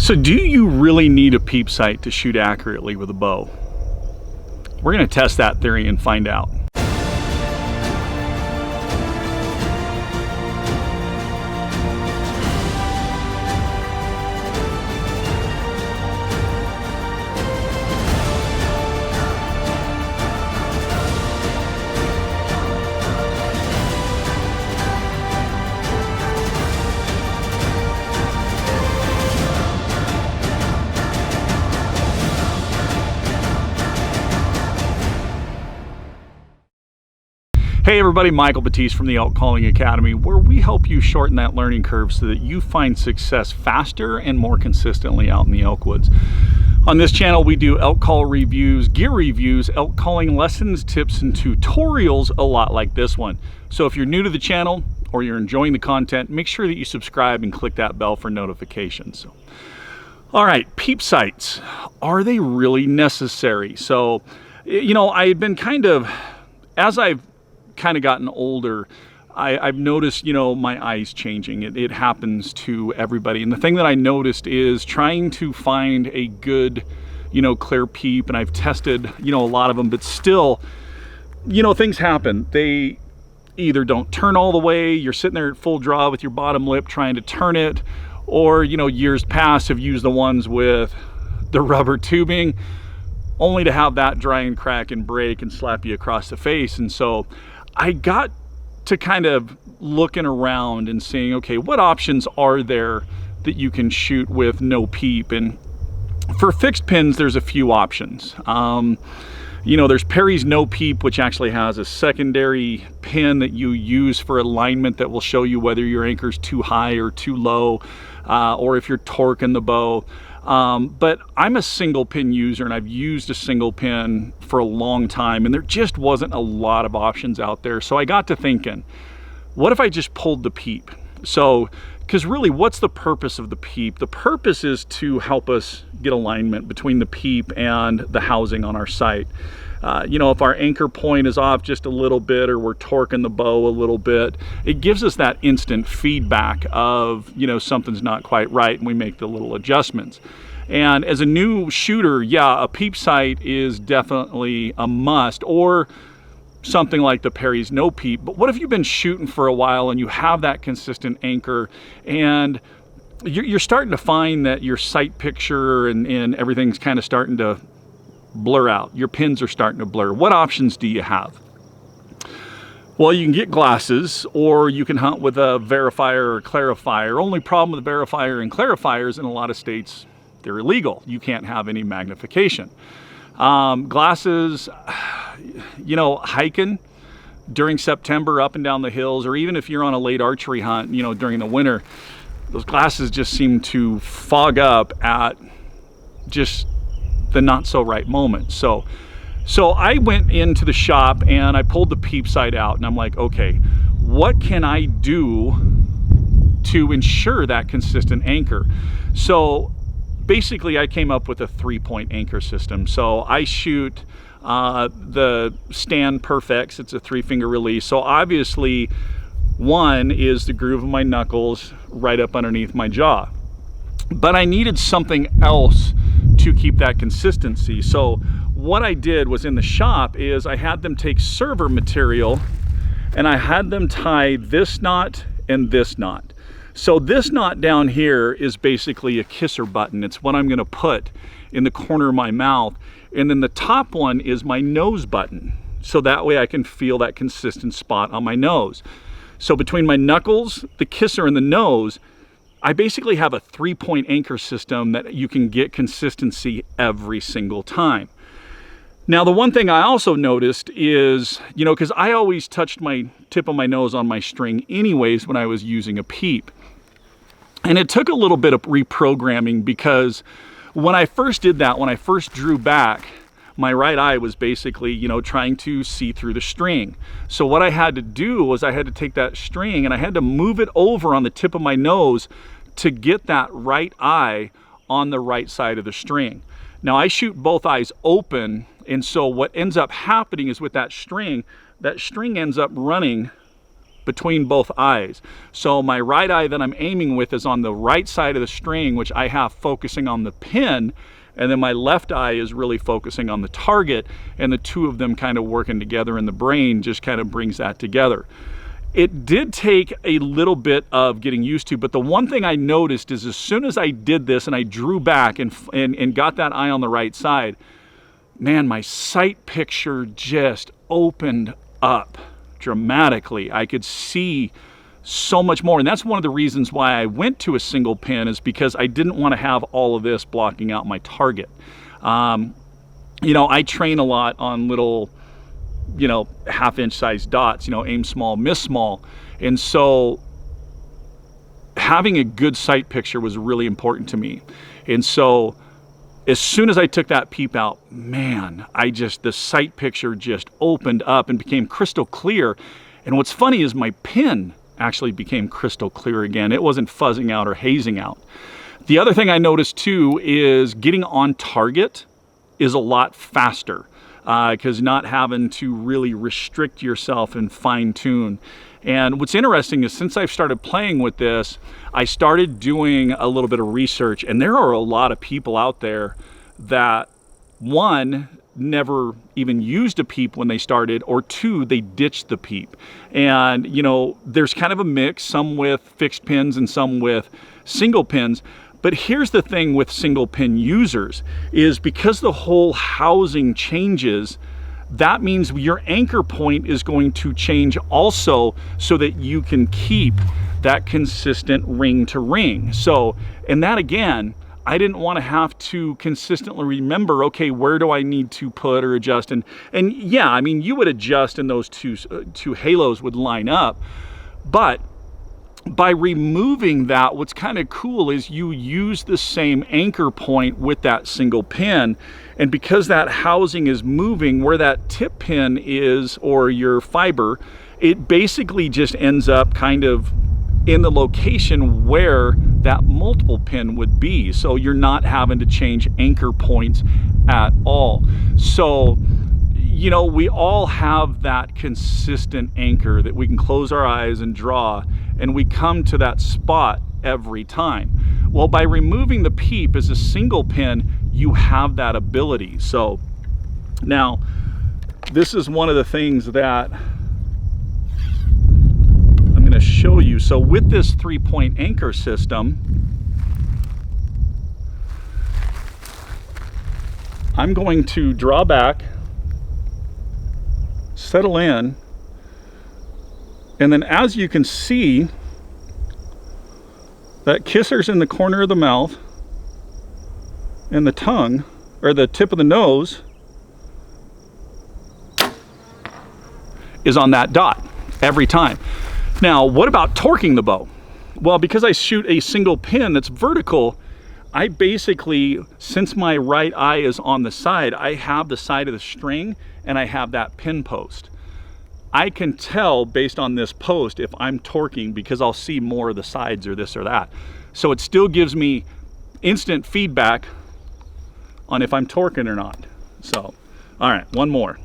So do you really need a peep sight to shoot accurately with a bow? We're going to test that theory and find out. Hey everybody, Michael Batiste from the Elk Calling Academy, where we help you shorten that learning curve so that you find success faster and more consistently out in the elk woods. On this channel, we do elk call reviews, gear reviews, elk calling lessons, tips, and tutorials a lot like this one. So if you're new to the channel or you're enjoying the content, make sure that you subscribe and click that bell for notifications. All right, peep sights, are they really necessary? So, you know, I had been as I've kind of gotten older, I've noticed, you know, my eyes changing. It happens to everybody. And the thing that I noticed is trying to find a good, you know, clear peep. And I've tested, you know, a lot of them, but still, you know, things happen. They either don't turn all the way, you're sitting there at full draw with your bottom lip trying to turn it, or, you know, years past have used the ones with the rubber tubing, only to have that dry and crack and break and slap you across the face. And so I got to kind of looking around and seeing, okay, what options are there that you can shoot with no peep? And for fixed pins, there's a few options. You know, there's Perry's no peep, which actually has a secondary pin that you use for alignment that will show you whether your anchor's too high or too low, or if you're torquing the bow. But I'm a single pin user, and I've used a single pin for a long time, and there just wasn't a lot of options out there. So I got to thinking, what if I just pulled the peep? So, because really, what's the purpose of the peep? The purpose is to help us get alignment between the peep and the housing on our sight. You know, if our anchor point is off just a little bit, or we're torquing the bow a little bit, it gives us that instant feedback of, you know, something's not quite right, and we make the little adjustments. And as a new shooter, yeah, a peep sight is definitely a must, or something like the Perry's no peep. But what if you've been shooting for a while and you have that consistent anchor, and you're starting to find that your sight picture and everything's kind of starting to blur out. Your pins are starting to blur. What options do you have? Well, you can get glasses, or you can hunt with a verifier or clarifier. Only problem with the verifier and clarifiers, in a lot of states, they're illegal. You can't have any magnification. Glasses, you know, hiking during September up and down the hills, or even if you're on a late archery hunt, you know, during the winter, those glasses just seem to fog up at just the not so right moment. So I went into the shop and I pulled the peep sight out, and I'm like, okay, what can I do to ensure that consistent anchor? So basically I came up with a 3-point anchor system. So I shoot the Stand Perfects. It's a 3-finger release. So obviously one is the groove of my knuckles right up underneath my jaw, but I needed something else to keep that consistency. So what I did was, in the shop, is I had them take server material and I had them tie this knot and this knot. So this knot down here is basically a kisser button. It's what I'm going to put in the corner of my mouth. And then the top one is my nose button. So that way I can feel that consistent spot on my nose. So between my knuckles, the kisser, and the nose, I basically have a 3-point anchor system that you can get consistency every single time. Now, the one thing I also noticed is, you know, because I always touched my tip of my nose on my string anyways when I was using a peep. And it took a little bit of reprogramming, because when I first did that, when I first drew back, my right eye was basically, you know, trying to see through the string. So what I had to do was I had to take that string and I had to move it over on the tip of my nose to get that right eye on the right side of the string. Now I shoot both eyes open, and so what ends up happening is with that string ends up running between both eyes. So my right eye that I'm aiming with is on the right side of the string, which I have focusing on the pin, and then my left eye is really focusing on the target, and the two of them kind of working together in the brain just kind of brings that together. It did take a little bit of getting used to, but the one thing I noticed is as soon as I did this and I drew back and got that eye on the right side, man, my sight picture just opened up dramatically. I could see so much more, and that's one of the reasons why I went to a single pin, is because I didn't want to have all of this blocking out my target. You know, I train a lot on little, you know, half-inch size dots, you know, aim small, miss small, and so having a good sight picture was really important to me. And so as soon as I took that peep out, man, the sight picture just opened up and became crystal clear. And what's funny is my pin actually became crystal clear again. It wasn't fuzzing out or hazing out. The other thing I noticed too is getting on target is a lot faster, because not having to really restrict yourself and fine tune. And what's interesting is since I've started playing with this, I started doing a little bit of research, and there are a lot of people out there that, one, never even used a peep when they started, or two, they ditched the peep. And you know, there's kind of a mix, some with fixed pins and some with single pins. But here's the thing with single pin users is because the whole housing changes, that means your anchor point is going to change also, so that you can keep that consistent ring to ring. So, and that again, I didn't want to have to consistently remember, okay, where do I need to put or adjust? And yeah, I mean, you would adjust and those two halos would line up, but by removing that, what's kind of cool is you use the same anchor point with that single pin, and because that housing is moving, where that tip pin is, or your fiber, it basically just ends up kind of in the location where that multiple pin would be. So you're not having to change anchor points at all. So, you know, we all have that consistent anchor that we can close our eyes and draw, and we come to that spot every time. Well, by removing the peep as a single pin, you have that ability. So now this is one of the things that I'm going to show you. So with this 3-point anchor system, I'm going to draw back, settle in, and then as you can see, that kisser's in the corner of the mouth, and the tongue, or the tip of the nose, is on that dot every time. Now, what about torquing the bow? Well, because I shoot a single pin that's vertical, I basically, since my right eye is on the side, I have the side of the string and I have that pin post. I can tell based on this post if I'm torquing, because I'll see more of the sides or this or that. So it still gives me instant feedback on if I'm torquing or not. So, all right, one more.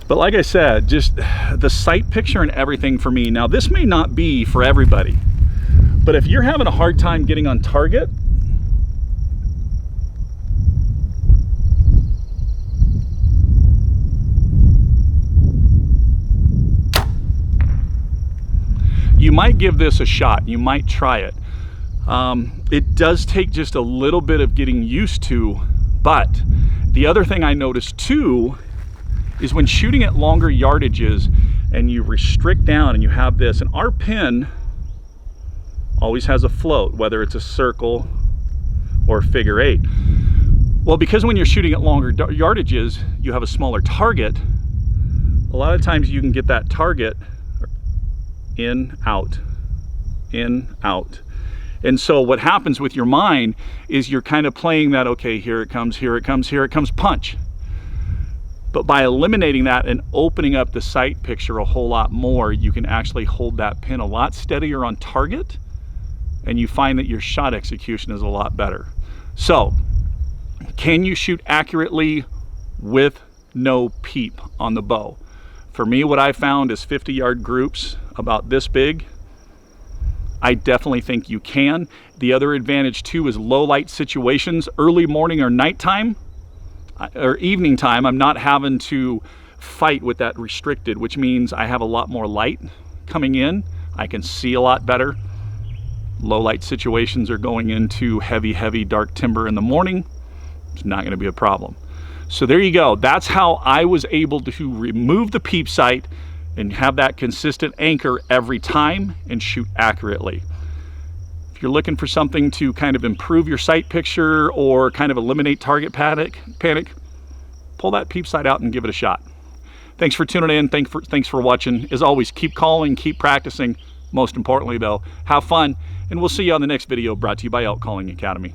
But like I said, just the sight picture and everything for me. Now, this may not be for everybody, but if you're having a hard time getting on target, you might give this a shot. You might try it. It does take just a little bit of getting used to, but the other thing I noticed too is when shooting at longer yardages and you restrict down and you have this, and our pin always has a float, whether it's a circle or figure eight. Well, because when you're shooting at longer yardages, you have a smaller target, a lot of times you can get that target in, out, in, out. And so what happens with your mind is you're kind of playing that, okay, here it comes, here it comes, here it comes, punch. But by eliminating that and opening up the sight picture a whole lot more, you can actually hold that pin a lot steadier on target, and you find that your shot execution is a lot better. So, can you shoot accurately with no peep on the bow? For me, what I found is 50-yard groups about this big. I definitely think you can. The other advantage too is low light situations, early morning or nighttime or evening time. I'm not having to fight with that restricted, which means I have a lot more light coming in. I can see a lot better. Low light situations are going into heavy dark timber in the morning. It's not going to be a problem. So there you go. That's how I was able to remove the peep sight and have that consistent anchor every time and shoot accurately. If you're looking for something to kind of improve your sight picture or kind of eliminate target panic, pull that peep sight out and give it a shot. Thanks for tuning in. Thanks for watching. As always, keep calling, keep practicing. Most importantly though, have fun, and we'll see you on the next video brought to you by Elk Calling Academy.